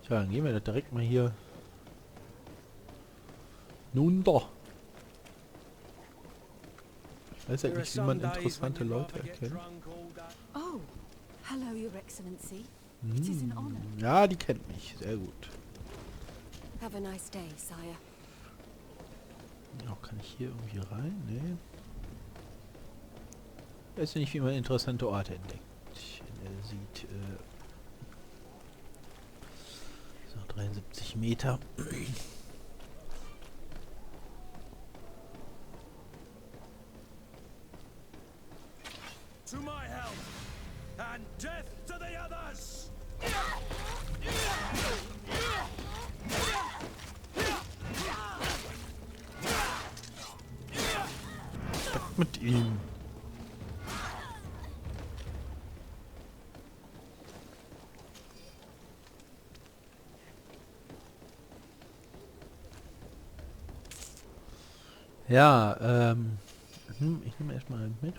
Tja, dann gehen wir da direkt mal hier. Nun doch. Ich weiß halt nicht, wie man interessante Leute erkennt. Oh, hello, Your Excellency. It is an honor. Ja, die kennt mich. Sehr gut. Have a nice day, sire. Ja, kann ich hier irgendwie rein? Nee. Ich weiß nicht, wie man interessante Orte entdeckt. Er sieht, so 73 Meter. To my help and death to the others. Mit ihm. Ja, ich nehme erstmal mit.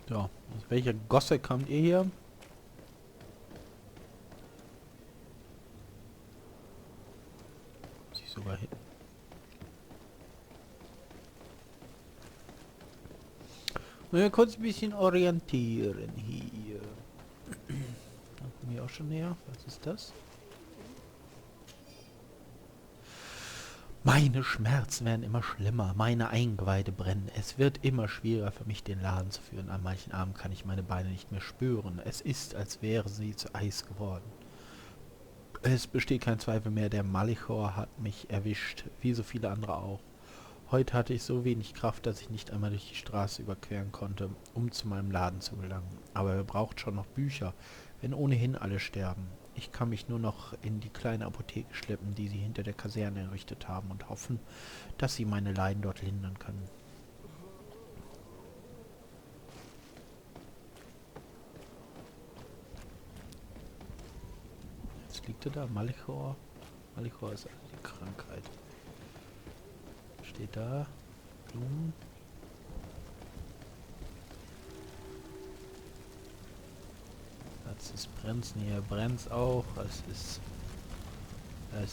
So, aus welcher Gosse kommt ihr hier? Muss ich sogar hin. Mal kurz ein bisschen orientieren hier. Da kommen wir auch schon näher. Was ist das? Meine Schmerzen werden immer schlimmer, meine Eingeweide brennen. Es wird immer schwieriger für mich, den Laden zu führen. An manchen Abend kann ich meine Beine nicht mehr spüren. Es ist, als wären sie zu Eis geworden. Es besteht kein Zweifel mehr, der Malichor hat mich erwischt, wie so viele andere auch. Heute hatte ich so wenig Kraft, dass ich nicht einmal durch die Straße überqueren konnte, um zu meinem Laden zu gelangen. Aber er braucht schon noch Bücher, wenn ohnehin alle sterben. Ich kann mich nur noch in die kleine Apotheke schleppen, die sie hinter der Kaserne errichtet haben, und hoffen, dass sie meine Leiden dort lindern können. Jetzt liegt er da, Malichor. Malichor ist also die Krankheit. Steht da. Blumen. Das ist brennt's, hier brennt's auch. Es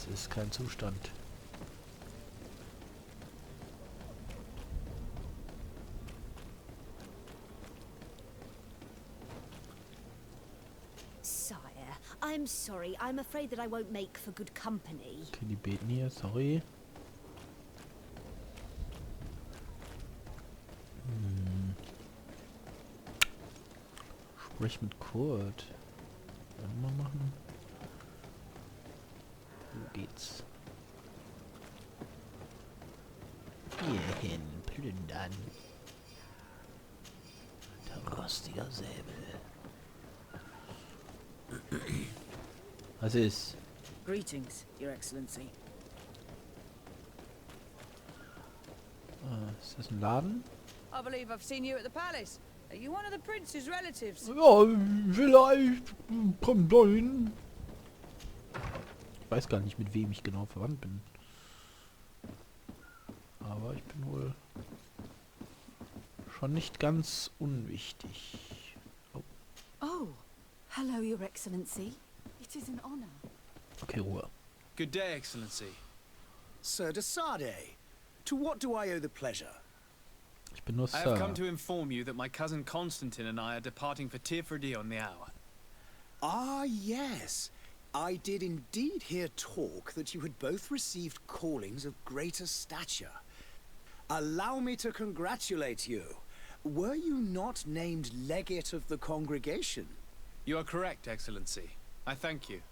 ist kein Zustand. Sire, I'm sorry. I'm afraid that I won't make for good company. Okay, die beten hier, sorry. Sprich mit Kurt. Mal machen. Wo geht's? Hierhin, plündern. Der rostiger Säbel. Was ist? Greetings, Your Excellency. Ist das ein Laden? I believe I've seen you at the palace. Are you one of the prince's relatives? Ja, vielleicht kann sein. Ich weiß gar nicht, mit wem ich genau verwandt bin. Aber ich bin wohl schon nicht ganz unwichtig. Oh, Oh, hello, Your Excellency. It is an honor. okay, Ruhe. Good day, Excellency. Sir de Sade, to what do I owe the pleasure? Ich bin nur I have come Sir. to inform you that my cousin Constantine and I are departing for Tirfredi on the hour. Ah, yes. I did indeed hear talk that you had both received callings of greater stature. Allow me to congratulate you. Were you not named legate of the congregation? You are correct, Excellency. I thank you.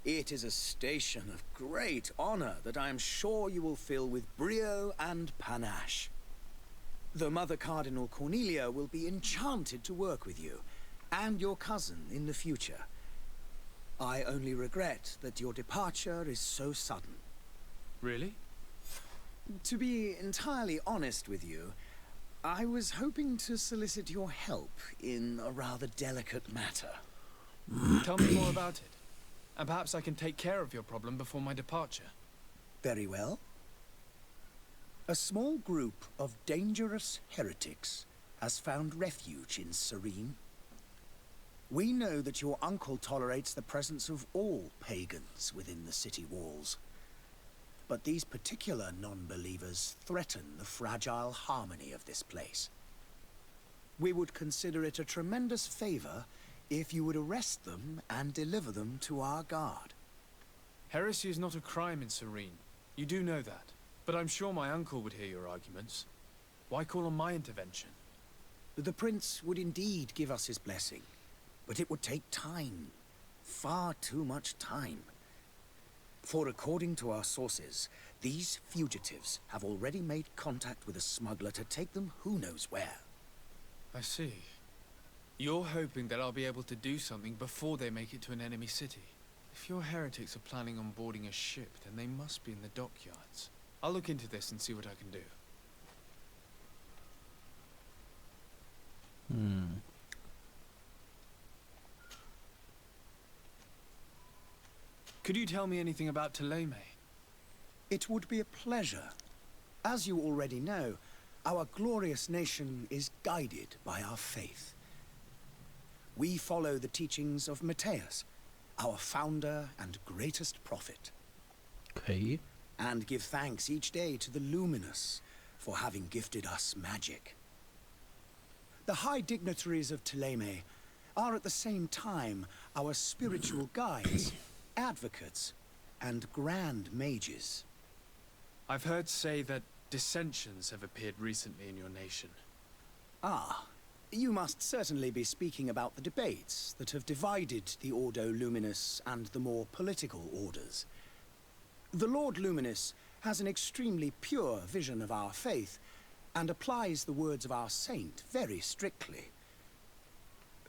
It is a station of great honor that I am sure you will fill with brio and panache. The Mother Cardinal Cornelia will be enchanted to work with you, and your cousin in the future. I only regret that your departure is so sudden. Really? To be entirely honest with you, I was hoping to solicit your help in a rather delicate matter. Tell me more about it. And perhaps I can take care of your problem before my departure. Very well. A small group of dangerous heretics has found refuge in Serene. We know that your uncle tolerates the presence of all pagans within the city walls. But these particular non-believers threaten the fragile harmony of this place. We would consider it a tremendous favor if you would arrest them and deliver them to our guard. Heresy is not a crime in Serene. You do know that. But I'm sure my uncle would hear your arguments. Why call on my intervention? The prince would indeed give us his blessing, but it would take time. Far too much time. For according to our sources, these fugitives have already made contact with a smuggler to take them who knows where. I see. You're hoping that I'll be able to do something before they make it to an enemy city. If your heretics are planning on boarding a ship, then they must be in the dockyards. I'll look into this and see what I can do. Could you tell me anything about Thélème? It would be a pleasure. As you already know, our glorious nation is guided by our faith. We follow the teachings of Matthias, our founder and greatest prophet. Okay. And give thanks each day to the Luminous for having gifted us magic. The high dignitaries of Thélème are at the same time our spiritual guides, advocates, and grand mages. I've heard say that dissensions have appeared recently in your nation. Ah, you must certainly be speaking about the debates that have divided the Ordo Luminous and the more political orders. The Lord Luminous has an extremely pure vision of our faith and applies the words of our saint very strictly.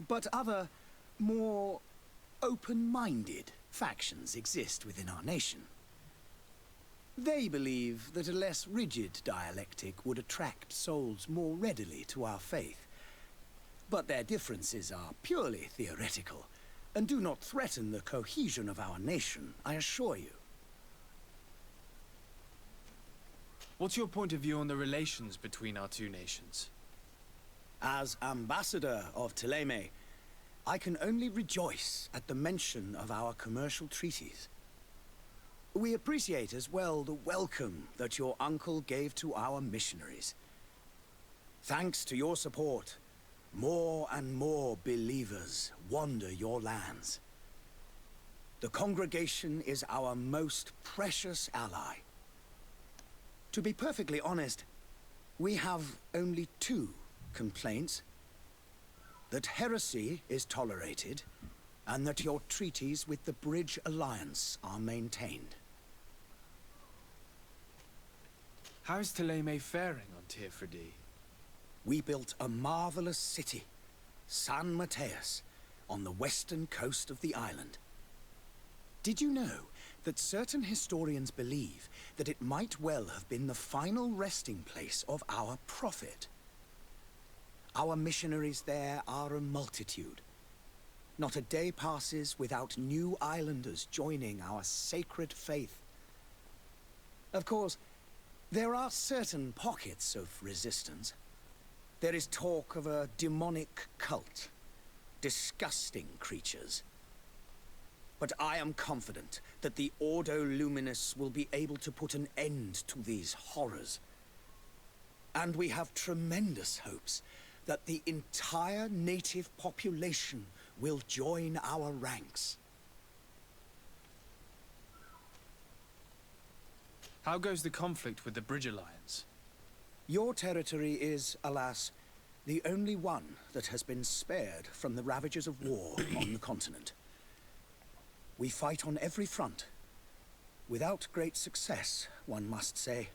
But other, more open-minded factions exist within our nation. They believe that a less rigid dialectic would attract souls more readily to our faith. But their differences are purely theoretical and do not threaten the cohesion of our nation, I assure you. What's your point of view on the relations between our two nations? As ambassador of Thélème, I can only rejoice at the mention of our commercial treaties. We appreciate as well the welcome that your uncle gave to our missionaries. Thanks to your support, more and more believers wander your lands. The congregation is our most precious ally. To be perfectly honest, we have only two complaints. That heresy is tolerated, and that your treaties with the Bridge Alliance are maintained. How is Thélème faring on Teofredi? We built a marvelous city, San Matthias, on the western coast of the island. Did you know that certain historians believe that it might well have been the final resting place of our prophet? Our missionaries there are a multitude. Not a day passes without new islanders joining our sacred faith. Of course, there are certain pockets of resistance. There is talk of a demonic cult, disgusting creatures. But I am confident that the Ordo Luminous will be able to put an end to these horrors. And we have tremendous hopes that the entire native population will join our ranks. How goes the conflict with the Bridge Alliance? Your territory is, alas, the only one that has been spared from the ravages of war on the continent. We fight on every front. Without great success, one must say.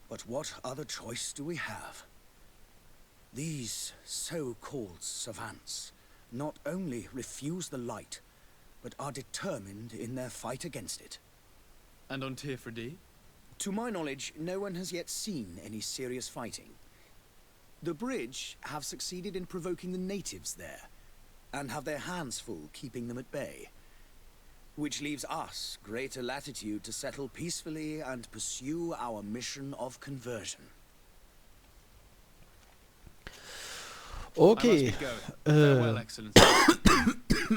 But what other choice do we have? These so-called savants not only refuse the light, but are determined in their fight against it. And on Teofredi? To my knowledge, no one has yet seen any serious fighting. The Bridge have succeeded in provoking the natives there, and have their hands full keeping them at bay. Which leaves us greater latitude to settle peacefully and pursue our mission of conversion. Okay. must be going. Farewell, Excellency.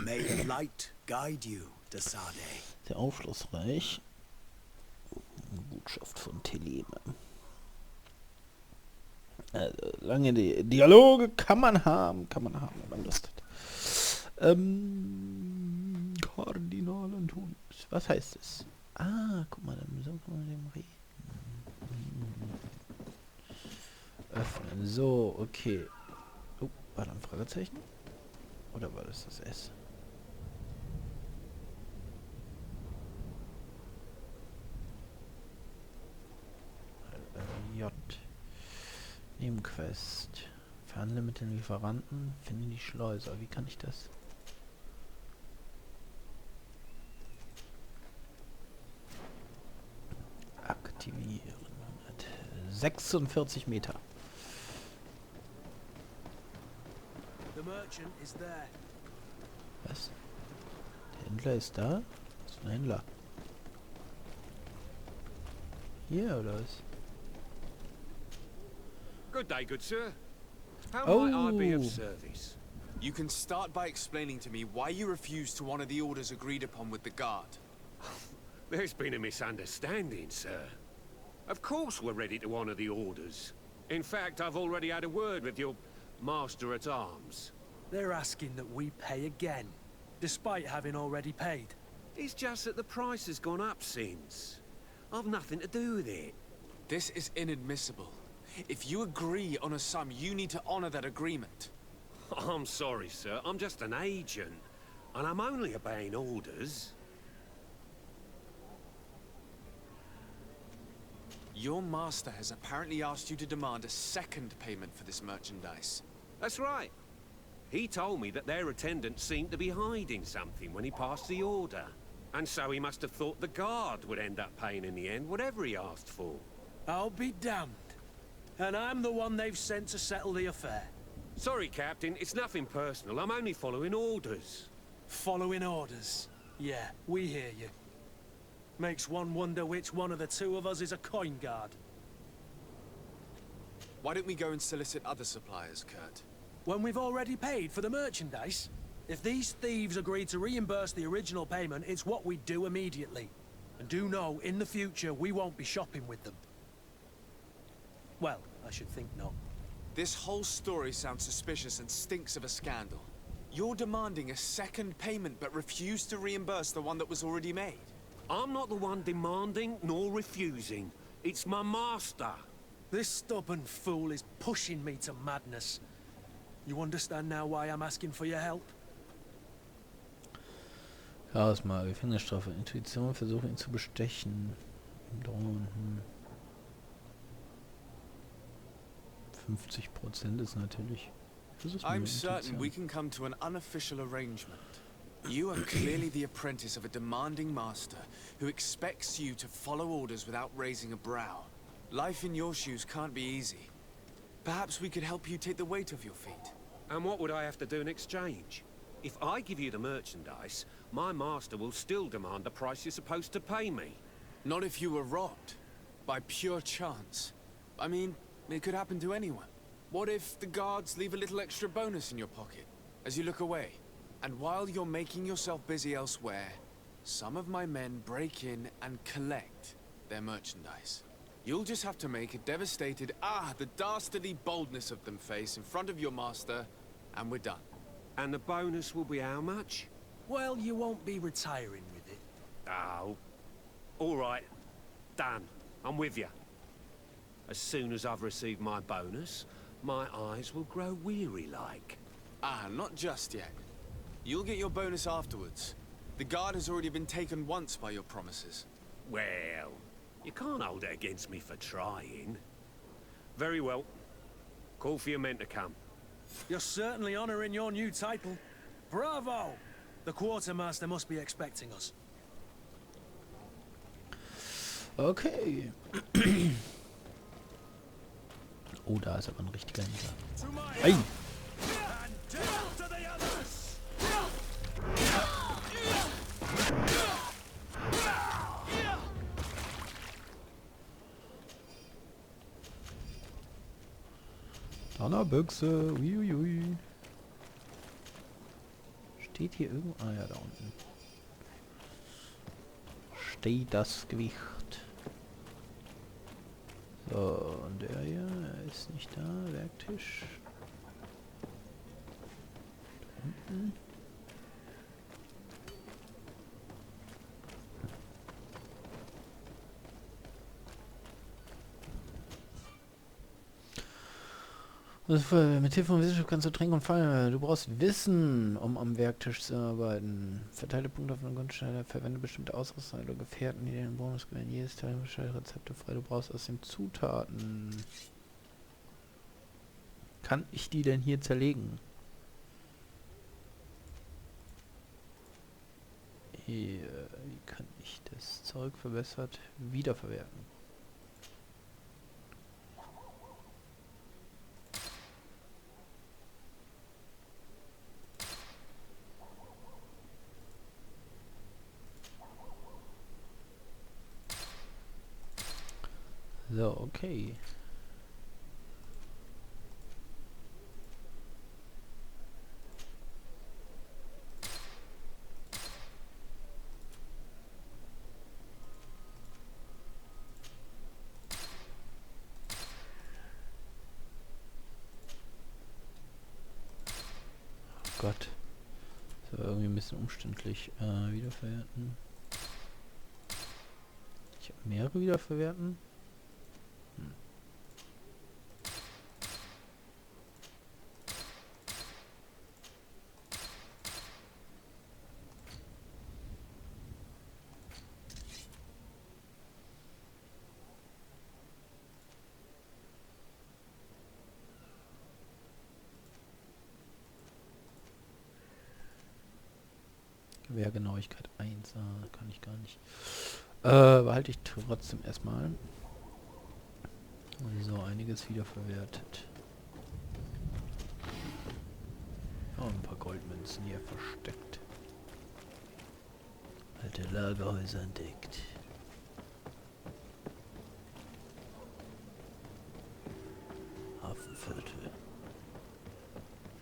May the light guide you, Desade. Sehr aufschlussreich. Botschaft von Teleme. Also, lange Dialoge kann man haben, wenn man Lust hat. Kardinal Antonius. Was heißt es? Ah, guck mal, so kann man mit dem reden. Öffnen. So, okay. Oh, war da ein Fragezeichen? Oder war das das S? J. Nebenquest. Verhandle mit den Lieferanten. Finde die Schleuse. Wie kann ich das? Aktivieren. 146 Meter. The merchant is there. Was? Der Händler ist da? Was ist ein Händler? Hier oder was? Good day, good sir. How might I be of service? You can start by explaining to me why you refused to honor the orders agreed upon with the guard. There's been a misunderstanding, sir. Of course we're ready to honor the orders. In fact, I've already had a word with your master-at-arms. They're asking that we pay again, despite having already paid. It's just that the price has gone up since. I've nothing to do with it. This is inadmissible. If you agree on a sum, you need to honor that agreement. I'm sorry, sir. I'm just an agent. And I'm only obeying orders. Your master has apparently asked you to demand a second payment for this merchandise. That's right. He told me that their attendant seemed to be hiding something when he passed the order. And so he must have thought the guard would end up paying in the end, whatever he asked for. I'll be damned. And I'm the one they've sent to settle the affair. Sorry, Captain. It's nothing personal. I'm only following orders. Following orders. Yeah, we hear you. Makes one wonder which one of the two of us is a coin guard. Why don't we go and solicit other suppliers, Kurt? When we've already paid for the merchandise? If these thieves agree to reimburse the original payment, it's what we do immediately. And do know, in the future, we won't be shopping with them. Well, I should think not. This whole story sounds suspicious and stinks of a scandal. You're demanding a second payment but refuse to reimburse the one that was already made. I'm not the one demanding nor refusing. It's my master. This stubborn fool is pushing me to madness. You understand now why I'm asking for your help? Chaosmal, Gefängnisstrafe, Intuition, versuche ihn zu bestechen. Drohen. 50% ist natürlich. I'm certain we can come to an unofficial arrangement. You are clearly the apprentice of a demanding master who expects you to follow orders without raising a brow. Life in your shoes can't be easy. Perhaps we could help you take the weight off your feet. And what would I have to do in exchange? If I give you the merchandise, my master will still demand the price you're supposed to pay me. Not if you were robbed. By pure chance. I mean, it could happen to anyone. What if the guards leave a little extra bonus in your pocket as you look away? And while you're making yourself busy elsewhere, some of my men break in and collect their merchandise. You'll just have to make a devastated, the dastardly boldness of them face in front of your master, and we're done. And the bonus will be how much? Well, you won't be retiring with it. Oh. All right. Done. I'm with you. As soon as I've received my bonus, my eyes will grow weary-like. Not just yet. You'll get your bonus afterwards. The guard has already been taken once by your promises. Well, you can't hold it against me for trying. Very well. Call for your men to come. You're certainly honoring your new title. Bravo! The quartermaster must be expecting us. Okay. Oh, da ist aber ein richtiger Händler. Hey! Büchse. Uiuiui. Steht hier irgendwo... Ah ja, da unten. Steht das Gewicht. So, und der hier, er ist nicht da. Werktisch. Da unten. Mit Hilfe von Wissenschaft kannst du trinken und fallen. Du brauchst Wissen, um am Werktisch zu arbeiten. Verteile Punkte auf den Grundstein, verwende bestimmte Ausrüstung oder Gefährten, die den Bonus gewinnen. Jedes Teil beschreibt Rezepte frei. Du brauchst aus den Zutaten. Kann ich die denn hier zerlegen? Hier, wie kann ich das Zeug verbessert wiederverwerten? So, okay. Oh Gott. Das war irgendwie ein bisschen umständlich. Wiederverwerten. Ich habe mehrere wiederverwerten. Gewehrgenauigkeit 1, kann ich gar nicht. Behalte ich trotzdem erstmal. So, einiges wiederverwertet. Oh, ein paar Goldmünzen hier versteckt. Alte Lagerhäuser entdeckt. Hafenviertel.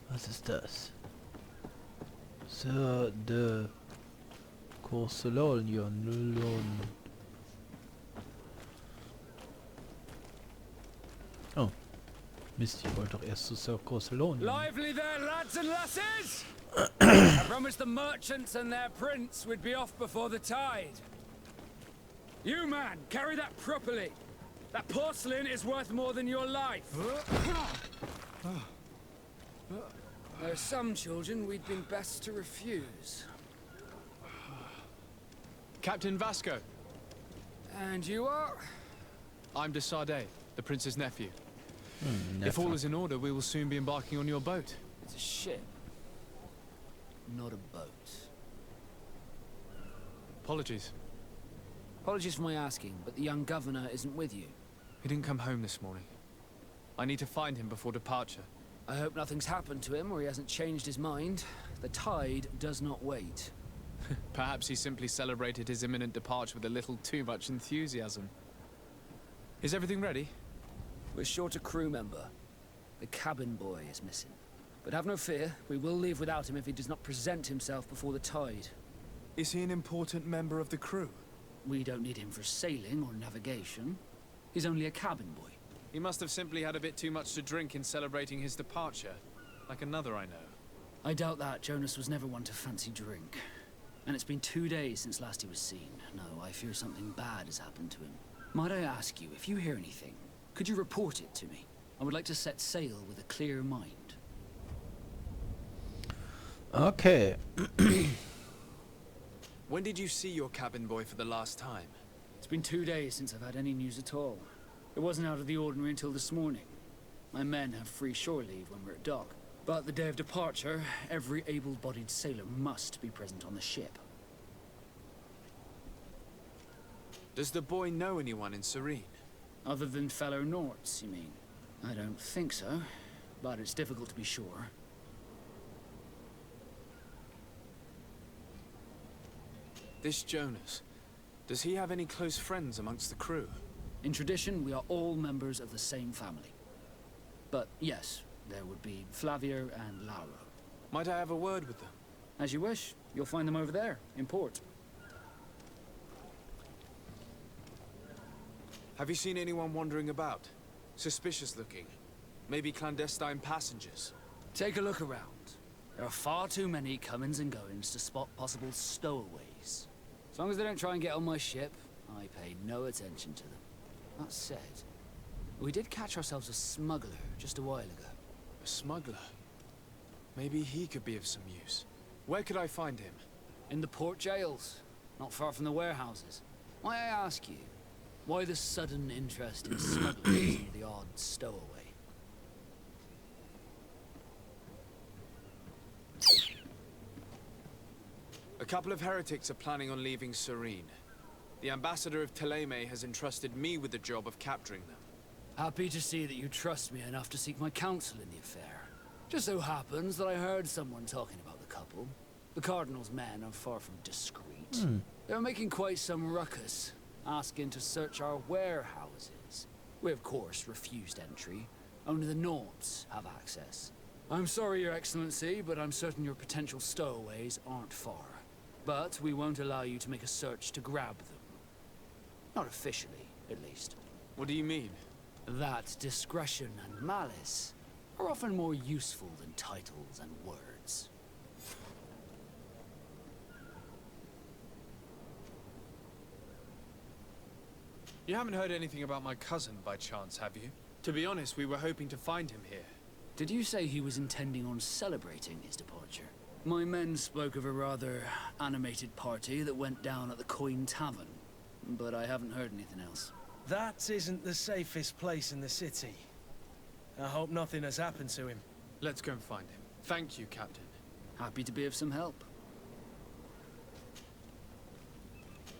Was ist das? Sir de Courcelon. Oh. Mist, ich wollte doch erst zu Sir Courcelon. Lively there, lads and lasses! I promised the merchants and their prince we'd be off before the tide. You, man, carry that properly. That porcelain is worth more than your life. There are some children we'd been best to refuse. Captain Vasco. And you are? I'm de Sardet, the prince's nephew. If all is in order, we will soon be embarking on your boat. It's a ship, not a boat. Apologies. Apologies for my asking, but the young governor isn't with you. He didn't come home this morning. I need to find him before departure. I hope nothing's happened to him or he hasn't changed his mind. The tide does not wait. Perhaps he simply celebrated his imminent departure with a little too much enthusiasm. Is everything ready? We're short a crew member. The cabin boy is missing. But have no fear, we will leave without him if he does not present himself before the tide. Is he an important member of the crew? We don't need him for sailing or navigation. He's only a cabin boy. He must have simply had a bit too much to drink in celebrating his departure, like another I know. I doubt that. Jonas was never one to fancy drink. And it's been 2 days since last he was seen. No, I fear something bad has happened to him. Might I ask you, if you hear anything, could you report it to me? I would like to set sail with a clear mind. Okay. When did you see your cabin boy for the last time? It's been 2 days since I've had any news at all. It wasn't out of the ordinary until this morning. My men have free shore leave when we're at dock. But the day of departure, every able-bodied sailor must be present on the ship. Does the boy know anyone in Serene? Other than fellow Norts, you mean? I don't think so, but it's difficult to be sure. This Jonas, does he have any close friends amongst the crew? In tradition, we are all members of the same family. But yes, There would be Flavio and Lauro. Might I have a word with them? As you wish. You'll find them over there, in port. Have you seen anyone wandering about? Suspicious looking. Maybe clandestine passengers. Take a look around. There are far too many comings and goings to spot possible stowaways. As long as they don't try and get on my ship, I pay no attention to them. That said, we did catch ourselves a smuggler just a while ago. A smuggler? Maybe he could be of some use. Where could I find him? In the port jails, not far from the warehouses. May I ask you, why the sudden interest in smugglers and the odd stowaway? A couple of heretics are planning on leaving Serene. The ambassador of Teleme has entrusted me with the job of capturing them. Happy to see that you trust me enough to seek my counsel in the affair. Just so happens that I heard someone talking about the couple. The Cardinal's men are far from discreet. They're making quite some ruckus, asking to search our warehouses. We, of course, refused entry. Only the Nords have access. I'm sorry, Your Excellency, but I'm certain your potential stowaways aren't far. But we won't allow you to make a search to grab them. Not officially, at least. What do you mean? That discretion and malice are often more useful than titles and words. You haven't heard anything about my cousin by chance, have you? To be honest, we were hoping to find him here. Did you say he was intending on celebrating his departure? My men spoke of a rather animated party that went down at the Coin Tavern, but I haven't heard anything else. That isn't the safest place in the city. I hope nothing has happened to him. Let's go and find him. Thank you, Captain. Happy to be of some help.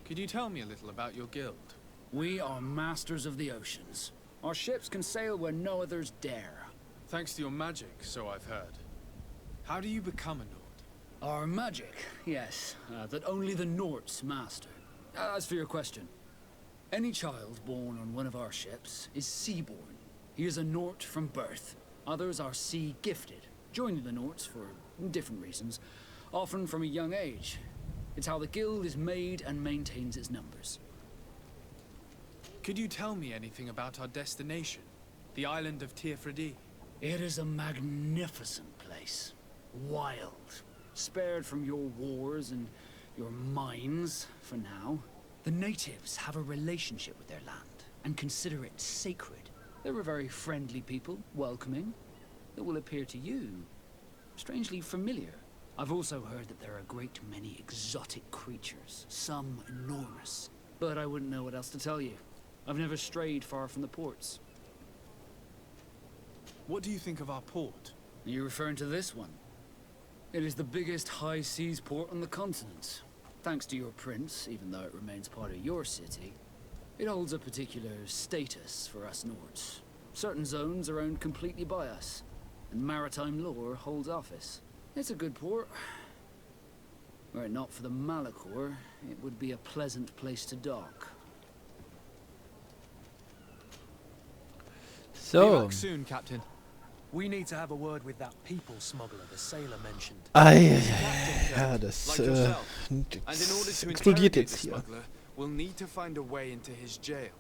Could you tell me a little about your guild? We are masters of the oceans. Our ships can sail where no others dare. Thanks to your magic, so I've heard. How do you become a Nord? Our magic, yes, that only the Nords master. As for your question, any child born on one of our ships is sea-born. He is a Nord from birth. Others are sea-gifted, joining the Nords for different reasons, often from a young age. It's how the guild is made and maintains its numbers. Could you tell me anything about our destination? The island of Teofredi? It is a magnificent place. Wild. Spared from your wars and your mines, for now. The natives have a relationship with their land and consider it sacred. They're a very friendly people, welcoming. That will appear to you strangely familiar. I've also heard that there are a great many exotic creatures, some enormous. But I wouldn't know what else to tell you. I've never strayed far from the ports. What do you think of our port? Are you referring to this one? It is the biggest high seas port on the continent. Thanks to your prince, even though it remains part of your city, it holds a particular status for us Nords. Certain zones are owned completely by us, and maritime law holds office. It's a good port. Were it not for the Malachor, it would be a pleasant place to dock. Be So, back soon, Captain. We need to have a word with that people smuggler the sailor mentioned. ja, das Like yourself. And in order to explodiert interrogate jetzt the hier. smuggler, we'll need to find a way into his jail.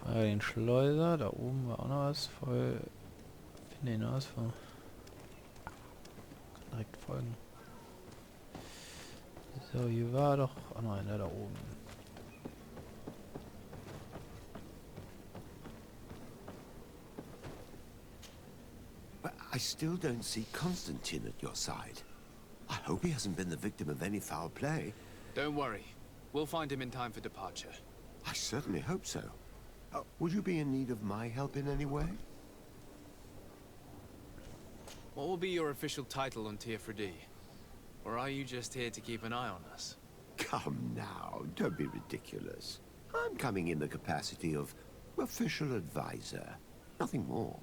Den Schleuser, da oben war auch noch was. Voll. Finde ihn aus. Kann direkt folgen. So, hier war doch auch noch einer da oben. But I still don't see Constantine at your side. I hope he hasn't been the victim of any foul play. Don't worry. We'll find him in time for departure. I certainly hope so. Would you be in need of my help in any way? What will be your official title on Teofredi? Or are you just here to keep an eye on us? Come now, don't be ridiculous. I'm coming in the capacity of official advisor, nothing more.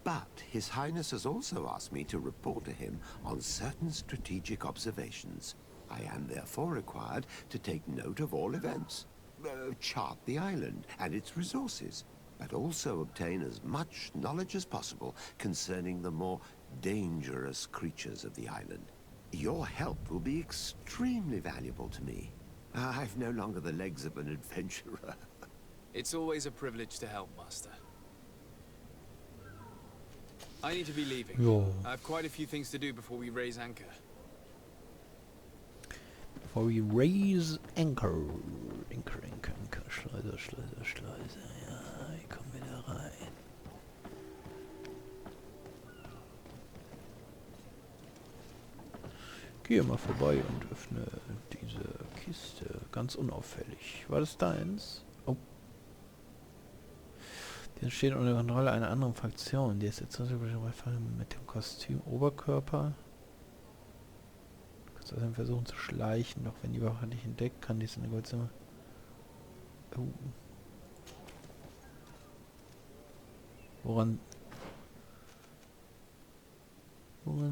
But His Highness has also asked me to report to him on certain strategic observations. I am therefore required to take note of all events, chart the island and its resources, but also obtain as much knowledge as possible concerning the more dangerous creatures of the island. Your help will be extremely valuable to me. I've no longer the legs of an adventurer. It's always a privilege to help, Master. I need to be leaving. Jo. I have quite a few things to do before we raise anchor. Before we raise anchor. Anchor. Schleuse. Ja, ich komm wieder rein. Gehe mal vorbei und öffne diese Kiste. Ganz unauffällig. War das deins? Oh. Die steht unter Kontrolle einer anderen Fraktion. Die ist jetzt mit dem Kostüm Oberkörper. Du kannst also versuchen zu schleichen, doch wenn die Wache dich entdeckt, kann dies in der Goldzimmer. Oh. Woran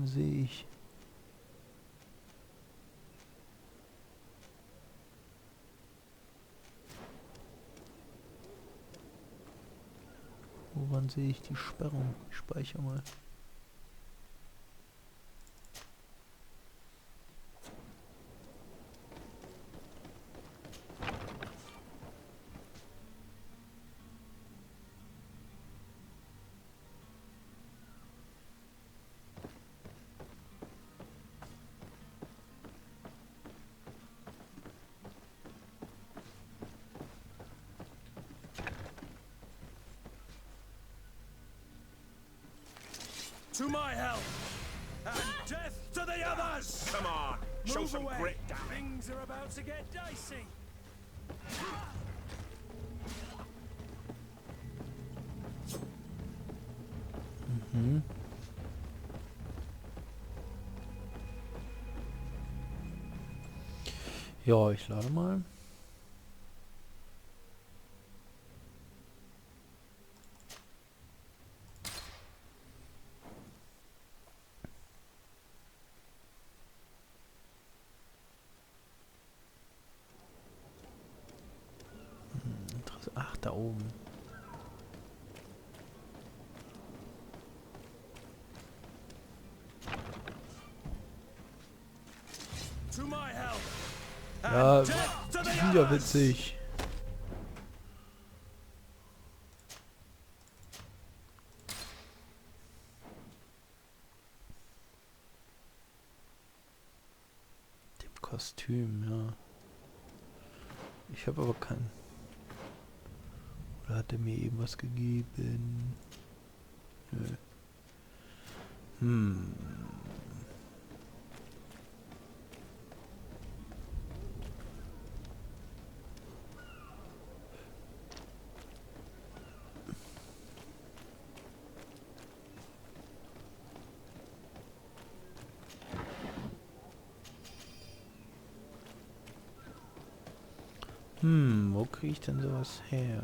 sehe ich? Woran sehe ich die Sperrung? Ich speichere mal. To my help! And death to the others! Come on, show Move some away. grit, damn it. Things are about to get dicey. Mhm. Ja, ich lade mal. Ach, da oben. To my help! Ja, And death to the wieder others! witzig. Dem Kostüm, ja. Ich habe aber kein... Oder hat er mir eben was gegeben? Nö. Wo kriege ich denn sowas her?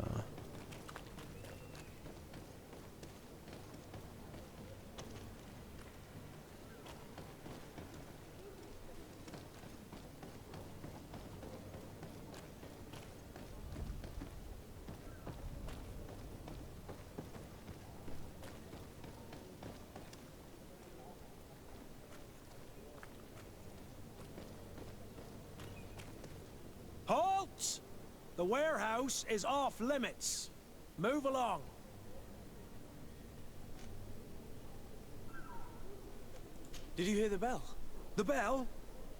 Halt! The warehouse is off limits. Move along. Did you hear the bell? The bell?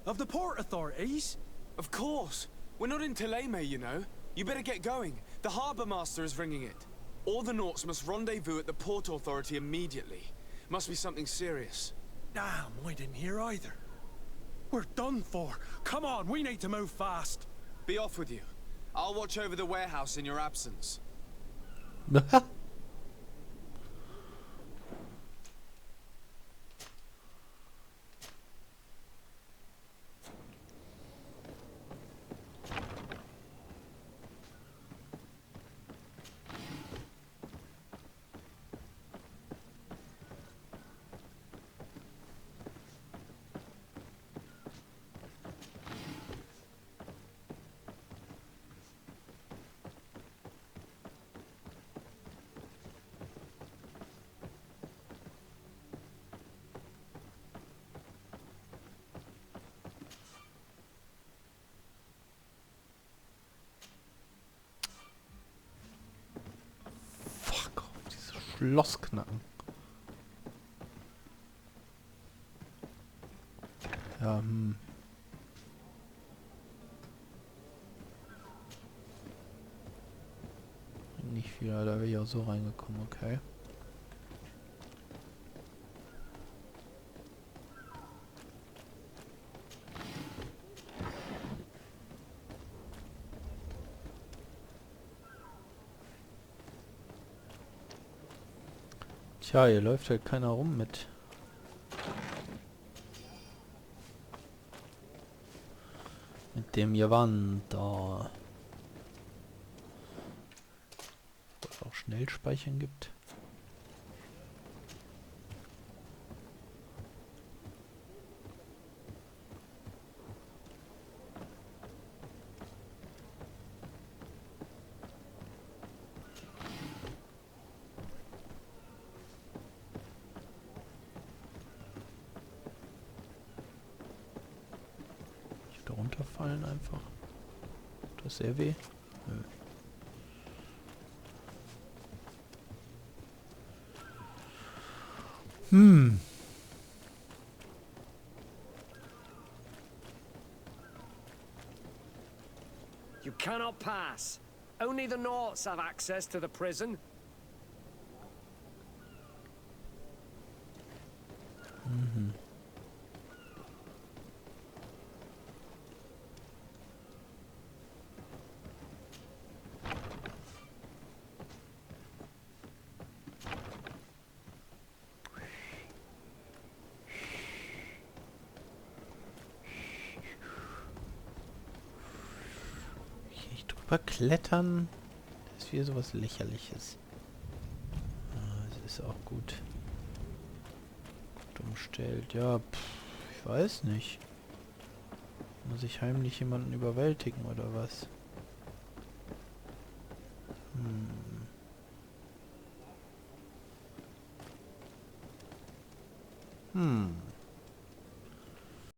Of the port authorities? Of course. We're not in Teleme, you know. You better get going. The harbour master is ringing it. All the Nauts must rendezvous at the port authority immediately. Must be something serious. Damn, I didn't hear either. We're done for. Come on, we need to move fast. Be off with you. I'll watch over the warehouse in your absence. Schloss knacken. Ja, nicht viel, da wäre ich auch so reingekommen, okay. Tja, hier läuft halt keiner rum mit dem Gewand da. Wo es auch Schnellspeichern gibt. Da runterfallen einfach. Tut das sehr weh? Nö. You cannot pass. Only the Norts have access to the prison. Nicht drüber klettern. Das ist wie sowas Lächerliches. Ah, das ist auch gut. Gut umstellt. Ja, ich weiß nicht. Muss ich heimlich jemanden überwältigen oder was?